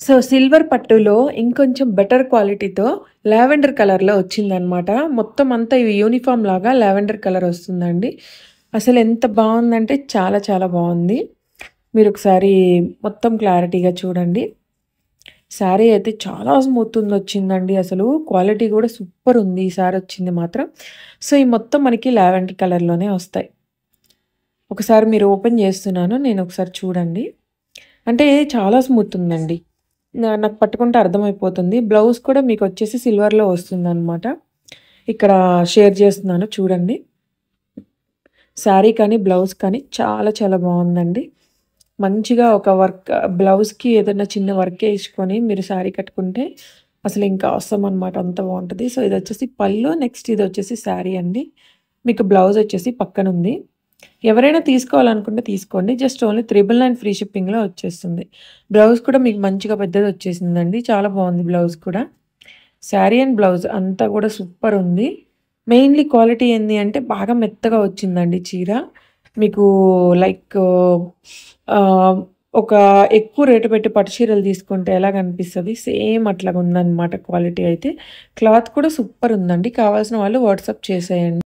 So, silver పట్టులో ఇంకొంచెం better క్వాలిటీతో లావెండర్ కలర్‌లో వచ్చిందనమాట. మొత్తం అంతా ఇవి యూనిఫార్మ్ లాగా లావెండర్ కలర్ వస్తుందండి. అసలెంత బావుందంటే చాలా చాలా బావుంది. మీరొకసారి మొత్తం క్లారిటీగా చూడండి. శారీ అయితే చాలా స్మూత్‌గుందొచ్చిందండి అసలు. క్వాలిటీ గూడా సూపరుంది ఈ సారొచ్చింది మాత్రం. సో, ఈ మొత్తం మనకి లావెండర్ కలర్‌లోనే వస్తాయి. ఒకసారి మీరు ఓపెన్ జేస్తున్నాను. నేనొకసారి చూడండి. అంటే చాలా స్మూత్ ఉందండి. నాకు పట్టుకుంటే అర్థమైపోతుంది. బ్లౌజ్ కూడా మీకొచ్చేసి సిల్వర్‌లో వస్తుందనమాట. ఇక్కడ షేర్ చేస్తున్నాను చూడండి. శారీ కానీ, బ్లౌజ్ కానీ చాలా చాలా బావుందండి. మంచిగా ఒక వర్క్ బ్లౌజ్‌కి ఏదన్నా చిన్న వర్కేసుకొని మీరు శారీ కట్టుకుంటే అసలింకా ఆసమ్ అనమాట. అంత బావుంటది. సో, ఇదొచ్చేసి పళ్ళు. నెక్స్ట్ ఇదొచ్చేసి శారీ అండి. మీకు బ్లౌజొచ్చేసి పక్కనుంది. ఎవరైనా తీసుకోవాలనుకుంటే తీసుకోండి. జస్ట్ ఓన్లీ 999 ఫ్రీ షిప్పింగ్‌లో వచ్చేస్తుంది. బ్లౌజ్ కూడా మీకు మంచిగా పెద్దదొచ్చేసిందండి. చాలా బావుంది బ్లౌజ్ కూడా. శారీ అండ్ బ్లౌజ్ అంతా కూడా సూపరుంది. మెయిన్‌లీ క్వాలిటీ ఏంది అంటే బాగా మెత్తగా వచ్చిందండి చీర. మీకు లైక్ ఆహ్, ఒక ఎక్కువ రేటు పెట్టి పట్టు చీరలు తీసుకుంటే ఎలాగనిపిస్తది సేమ్ అట్లాగుందనమాట క్వాలిటీ అయితే. క్లాత్ కూడా సూపరుందండి. కావాల్సిన వాళ్ళు వాట్సాప్ చేసేయండి.